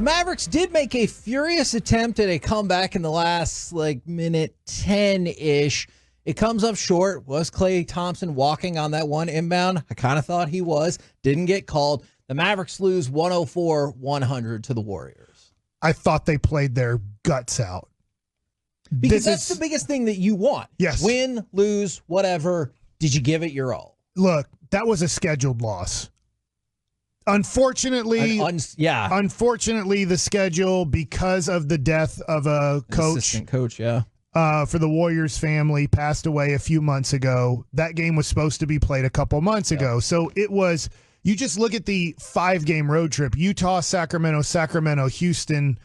Mavericks did make a furious attempt at a comeback in the last minute 10-ish. It comes up short. Was Klay Thompson walking on that one inbound? I kind of thought he was. Didn't get called. The Mavericks lose 104-100 to the Warriors. I thought they played their guts out. Because that's the biggest thing that you want. Yes. Win, lose, whatever. Did you give it your all? Look, that was a scheduled loss. Unfortunately, unfortunately, the schedule, because of the death of a coach, assistant coach, for the Warriors family, passed away a few months ago. That game was supposed to be played a couple months ago. So it was, you just look at the 5-game road trip, Utah, Sacramento, Houston,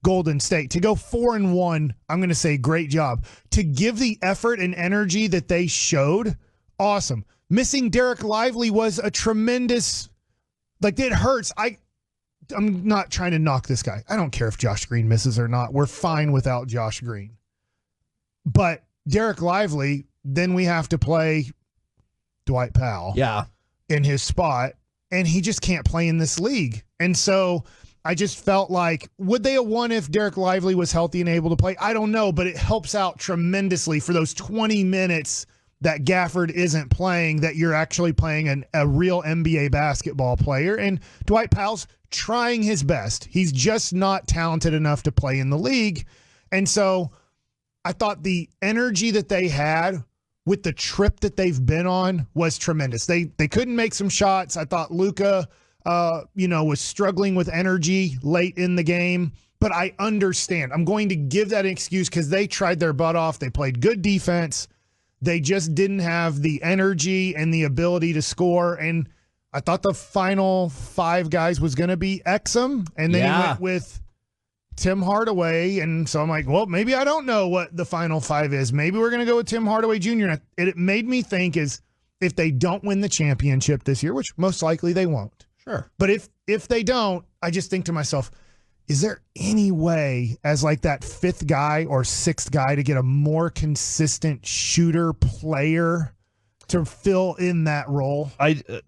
Golden State. To go 4-1, I'm going to say great job. To give the effort and energy that they showed, awesome. Missing Derek Lively was a tremendous... it hurts. I'm not trying to knock this guy. I don't care if Josh Green misses or not. We're fine without Josh Green. But Derek Lively, then we have to play Dwight Powell in his spot, and he just can't play in this league. And so I just felt like, would they have won if Derek Lively was healthy and able to play? I don't know, but it helps out tremendously for those 20 minutes that Gafford isn't playing, that you're actually playing a real NBA basketball player. And Dwight Powell's trying his best. He's just not talented enough to play in the league. And so I thought the energy that they had with the trip that they've been on was tremendous. They couldn't make some shots. I thought Luka, was struggling with energy late in the game. But I understand. I'm going to give that an excuse because they tried their butt off. They played good defense. They just didn't have the energy and the ability to score. And I thought the final 5 guys was going to be Exum. And then he went with Tim Hardaway. And so I'm like, well, maybe I don't know what the final 5 is. Maybe we're going to go with Tim Hardaway Jr. And it made me think is if they don't win the championship this year, which most likely they won't. Sure. But if they don't, I just think to myself, is there any way as that 5th guy or 6th guy to get a more consistent shooter player to fill in that role?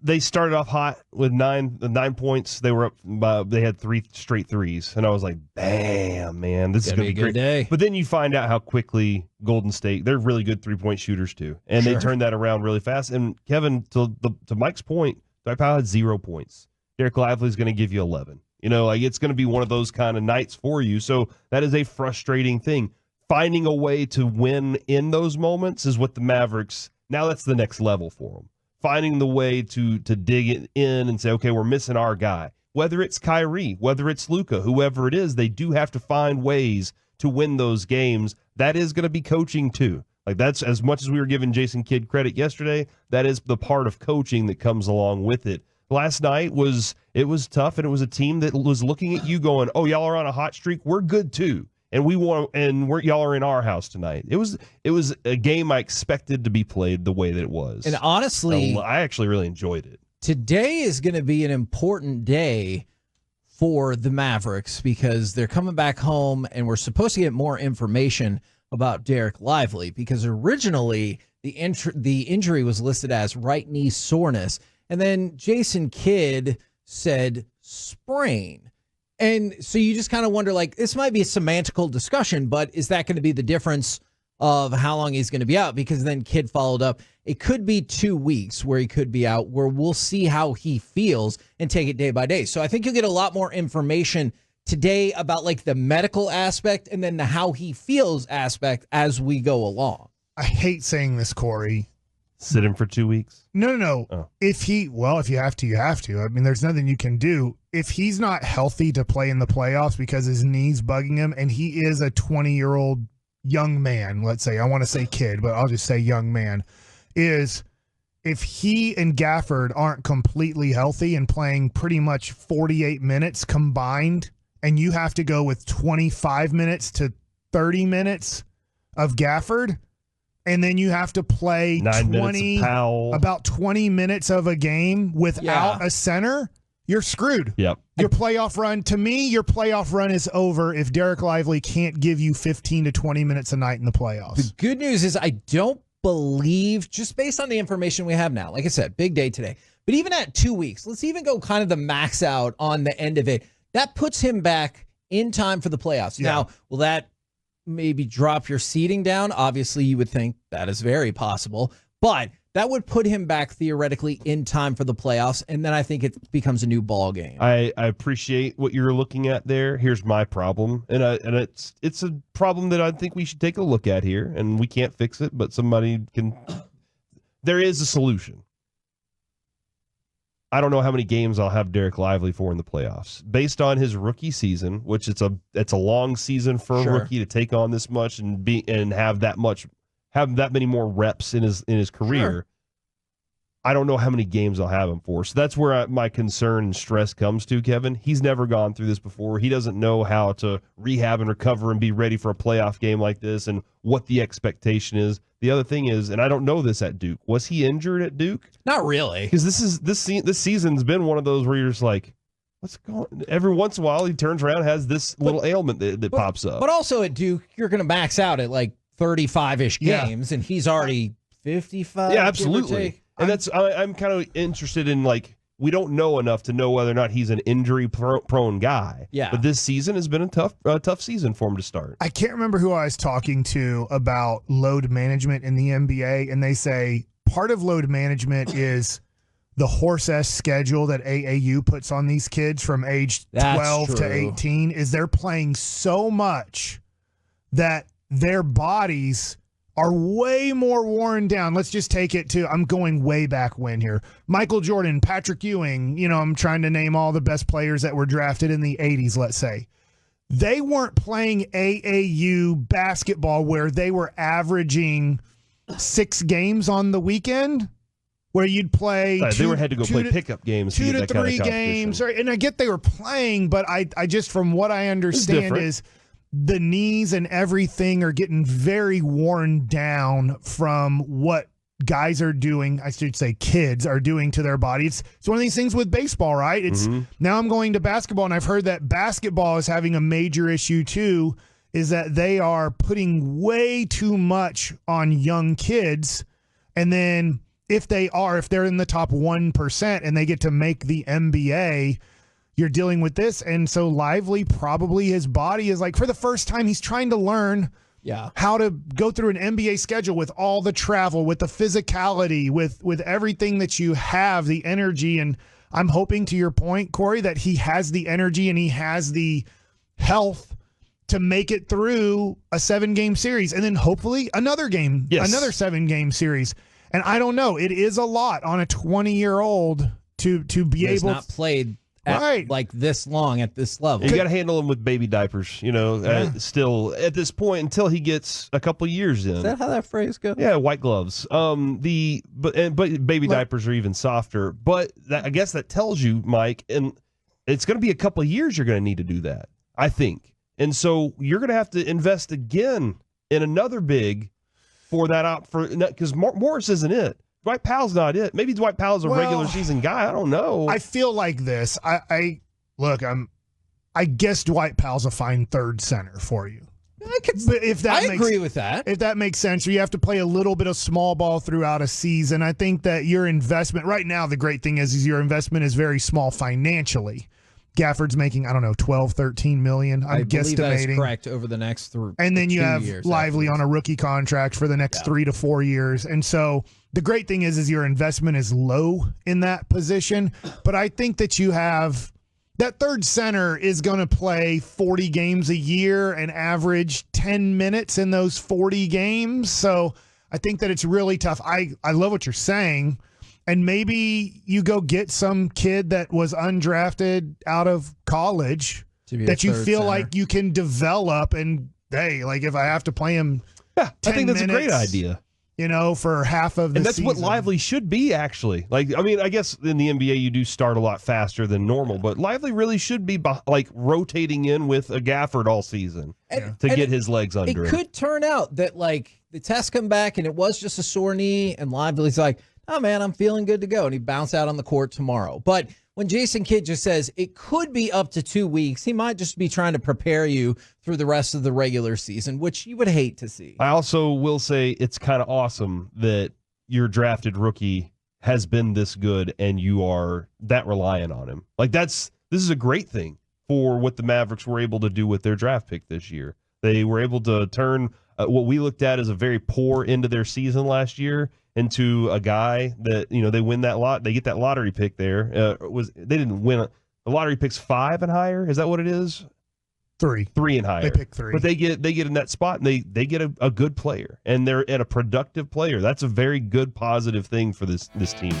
They started off hot with 9 points. They were up. They had 3 straight threes, and I was like, "Bam, man, this is going to be a good day." But then you find out how quickly Golden State, they're really good 3-point shooters too, and they turned that around really fast. And Kevin, to Mike's point, Dwight Powell had 0 points. Derek Lively is going to give you 11. It's going to be one of those kind of nights for you. So that is a frustrating thing. Finding a way to win in those moments is what the Mavericks, now that's the next level for them. Finding the way to dig it in and say, okay, we're missing our guy. Whether it's Kyrie, whether it's Luka, whoever it is, they do have to find ways to win those games. That is going to be coaching too. That's as much as we were giving Jason Kidd credit yesterday, that is the part of coaching that comes along with it. Last night was tough, and it was a team that was looking at you going, "Oh, y'all are on a hot streak. We're good too, and y'all are in our house tonight." It was a game I expected to be played the way that it was, and honestly, I actually really enjoyed it. Today is going to be an important day for the Mavericks because they're coming back home, and we're supposed to get more information about Derek Lively because originally the injury was listed as right knee soreness. And then Jason Kidd said sprain. And so you just kind of wonder, this might be a semantical discussion, but is that going to be the difference of how long he's going to be out? Because then Kidd followed up. It could be 2 weeks where he could be out, where we'll see how he feels and take it day by day. So I think you'll get a lot more information today about the medical aspect and then the how he feels aspect as we go along. I hate saying this, Corey. Sit him for 2 weeks? No. Oh. If you have to, you have to. I mean, there's nothing you can do. If he's not healthy to play in the playoffs because his knee's bugging him, and he is a 20-year-old young man, let's say, I want to say kid, but I'll just say young man, is if he and Gafford aren't completely healthy and playing pretty much 48 minutes combined, and you have to go with 25 minutes to 30 minutes of Gafford, and then you have to play about 20 minutes of a game without a center, you're screwed. Yep. Your playoff run is over if Derek Lively can't give you 15 to 20 minutes a night in the playoffs. The good news is I don't believe, just based on the information we have now, like I said, big day today, but even at 2 weeks, let's even go kind of the max out on the end of it. that puts him back in time for the playoffs. Yeah. Now, will that maybe drop your seeding down? Obviously, you would think that is very possible, but that would put him back theoretically in time for the playoffs, and then I think it becomes a new ball game. I appreciate what you're looking at there. Here's my problem, and it's a problem that I think we should take a look at here, and we can't fix it, but somebody can. There is a solution. I don't know how many games I'll have Derek Lively for in the playoffs. Based on his rookie season, which it's a long season for a rookie to take on this much and have that many more reps in his career. Sure. I don't know how many games I'll have him for. So that's where my concern and stress comes to, Kevin. He's never gone through this before. He doesn't know how to rehab and recover and be ready for a playoff game like this and what the expectation is. The other thing is, and I don't know this at Duke, was he injured at Duke? Not really. Because this season's been one of those where you're just like, what's going on? Every once in a while he turns around and has this little ailment that pops up. But also at Duke, you're going to max out at like 35-ish games, and he's already 55. Yeah, absolutely. And I'm kind of interested in, like, we don't know enough to know whether or not he's an injury-prone guy. Yeah. But this season has been a tough season for him to start. I can't remember who I was talking to about load management in the NBA, and they say part of load management is the horse-ass schedule that AAU puts on these kids from age 12 to 18 is they're playing so much that their bodies are way more worn down. Let's just take it to, I'm going way back when here. Michael Jordan, Patrick Ewing, I'm trying to name all the best players that were drafted in the 80s, let's say. They weren't playing AAU basketball where they were averaging 6 games on the weekend, where you'd play they had to go play pickup games, 2 to 3 games. And I get they were playing, but I just, from what I understand, is the knees and everything are getting very worn down from what guys are doing. I should say kids are doing to their body. It's one of these things with baseball, right? It's now I'm going to basketball, and I've heard that basketball is having a major issue too, is that they are putting way too much on young kids. And then if they're in the top 1% and they get to make the NBA, you're dealing with this. And so Lively, probably his body is like, for the first time, he's trying to learn how to go through an NBA schedule with all the travel, with the physicality, with everything that you have, the energy. And I'm hoping, to your point, Corey, that he has the energy and he has the health to make it through a 7-game series, and then hopefully another 7-game series. And I don't know, it is a lot on a 20-year-old to be able to not played like this long at this level. You got to handle him with baby diapers, still at this point until he gets a couple years in. Is that how that phrase goes? Yeah, white gloves. But baby diapers are even softer. But I guess that tells you, Mike, and it's going to be a couple of years you're going to need to do that, I think. And so you're going to have to invest again in another big for that because Morris isn't it. Dwight Powell's not it. Maybe Dwight Powell's a regular season guy. I don't know. I feel like this. I guess Dwight Powell's a fine third center for you. I agree with that. If that makes sense, or you have to play a little bit of small ball throughout a season. I think that your investment right now, the great thing is your investment is very small financially. Gafford's making, I don't know, 12, 13 million. I believe that is correct over the next 3 and then you have Lively on a rookie contract for the next 3 to 4 years. And so the great thing is your investment is low in that position. But I think that you have that third center is going to play 40 games a year and average 10 minutes in those 40 games. So I think that it's really tough. I love what you're saying. And maybe you go get some kid that was undrafted out of college that you feel like you can develop. And, hey, like if I have to play him 10 I think that's minutes, a great idea. For half of the season. And that's what Lively should be, actually. Like, I mean, I guess in the NBA you do start a lot faster than normal, but Lively really should be like rotating in with a Gafford all season to get his legs under him. It could turn out that like the test come back and it was just a sore knee, and Lively's like, oh, man, I'm feeling good to go. And he bounced out on the court tomorrow. But when Jason Kidd just says it could be up to 2 weeks, he might just be trying to prepare you through the rest of the regular season, which you would hate to see. I also will say it's kind of awesome that your drafted rookie has been this good and you are that reliant on him. Like this is a great thing for what the Mavericks were able to do with their draft pick this year. They were able to turn what we looked at as a very poor end of their season last year into a guy that, they win that lot. They get that lottery pick there. They didn't win the lottery pick's 5 and higher. Is that what it is? 3 and higher. They pick 3, but they get in that spot, and they get a good player, and they're at a productive player. That's a very good positive thing for this team.